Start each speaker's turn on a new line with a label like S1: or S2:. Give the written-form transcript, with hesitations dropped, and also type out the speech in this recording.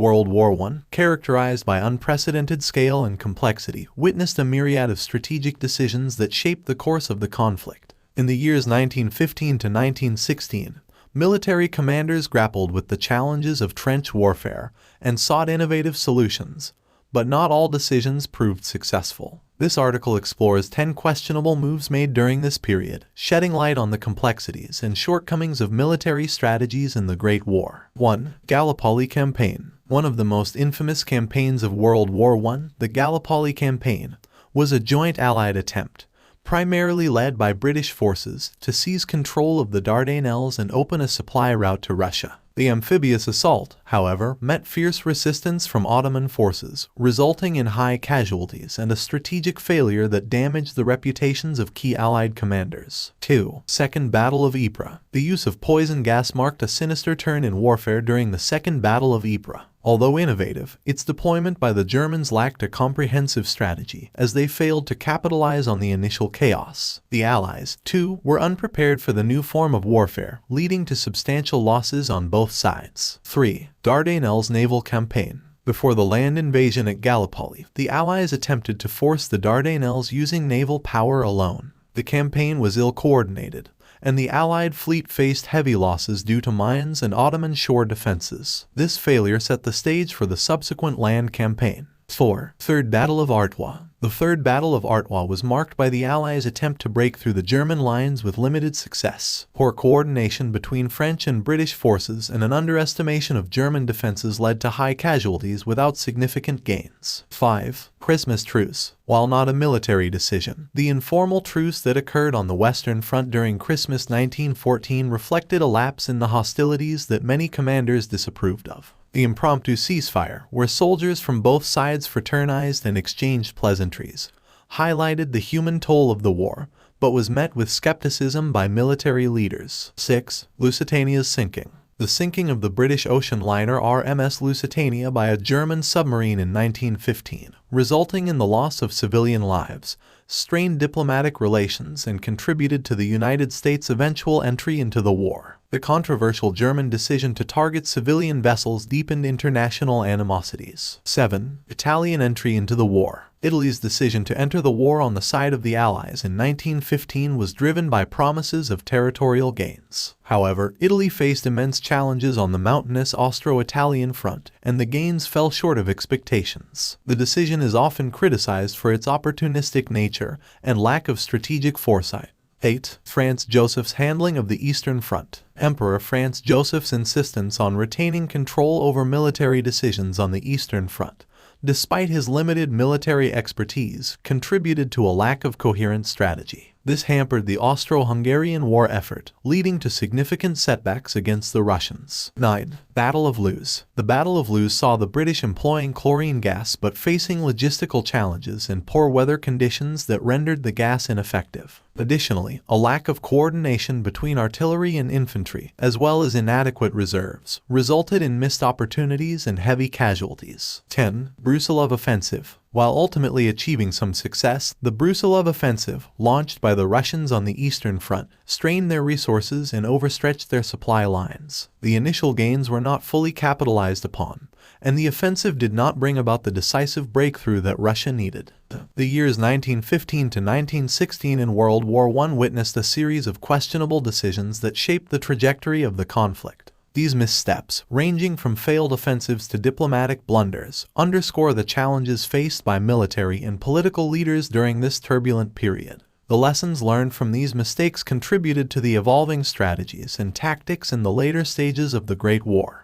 S1: World War I, characterized by unprecedented scale and complexity, witnessed a myriad of strategic decisions that shaped the course of the conflict. In the years 1915 to 1916, military commanders grappled with the challenges of trench warfare and sought innovative solutions, but not all decisions proved successful. This article explores 10 questionable moves made during this period, shedding light on the complexities and shortcomings of military strategies in the Great War. 1. Gallipoli Campaign. One of the most infamous campaigns of World War I, the Gallipoli Campaign, was a joint Allied attempt, primarily led by British forces, to seize control of the Dardanelles and open a supply route to Russia. The amphibious assault, however, met fierce resistance from Ottoman forces, resulting in high casualties and a strategic failure that damaged the reputations of key Allied commanders. 2. Second Battle of Ypres. The use of poison gas marked a sinister turn in warfare during the Second Battle of Ypres. Although innovative, its deployment by the Germans lacked a comprehensive strategy, as they failed to capitalize on the initial chaos. The Allies, too, were unprepared for the new form of warfare, leading to substantial losses on both sides. 3. Dardanelles Naval Campaign. Before the land invasion at Gallipoli, the Allies attempted to force the Dardanelles using naval power alone. The campaign was ill-coordinated, and the Allied fleet faced heavy losses due to mines and Ottoman shore defenses. This failure set the stage for the subsequent land campaign. 4. Third Battle of Artois. The Third Battle of Artois was marked by the Allies' attempt to break through the German lines with limited success. Poor coordination between French and British forces and an underestimation of German defenses led to high casualties without significant gains. 5. Christmas Truce. While not a military decision, the informal truce that occurred on the Western Front during Christmas 1914 reflected a lapse in the hostilities that many commanders disapproved of. The impromptu ceasefire, where soldiers from both sides fraternized and exchanged pleasantries, highlighted the human toll of the war, but was met with skepticism by military leaders. 6. Lusitania's sinking. The sinking of the British ocean liner RMS Lusitania by a German submarine in 1915, resulting in the loss of civilian lives, strained diplomatic relations and contributed to the United States' eventual entry into the war. The controversial German decision to target civilian vessels deepened international animosities. 7. Italian entry into the war. Italy's decision to enter the war on the side of the Allies in 1915 was driven by promises of territorial gains. However, Italy faced immense challenges on the mountainous Austro-Italian front, and the gains fell short of expectations. The decision is often criticized for its opportunistic nature and lack of strategic foresight. 8. Franz Joseph's handling of the Eastern Front. Emperor Franz Joseph's insistence on retaining control over military decisions on the Eastern Front, despite his limited military expertise, contributed to a lack of coherent strategy. This hampered the Austro-Hungarian war effort, leading to significant setbacks against the Russians. 9. Battle of Loos. The Battle of Loos saw the British employing chlorine gas but facing logistical challenges and poor weather conditions that rendered the gas ineffective. Additionally, a lack of coordination between artillery and infantry, as well as inadequate reserves, resulted in missed opportunities and heavy casualties. 10. Brusilov Offensive. While ultimately achieving some success, the Brusilov Offensive, launched by the Russians on the Eastern Front, strained their resources and overstretched their supply lines. The initial gains were not fully capitalized upon, and the offensive did not bring about the decisive breakthrough that Russia needed. The years 1915 to 1916 in World War I witnessed a series of questionable decisions that shaped the trajectory of the conflict. These missteps, ranging from failed offensives to diplomatic blunders, underscore the challenges faced by military and political leaders during this turbulent period. The lessons learned from these mistakes contributed to the evolving strategies and tactics in the later stages of the Great War.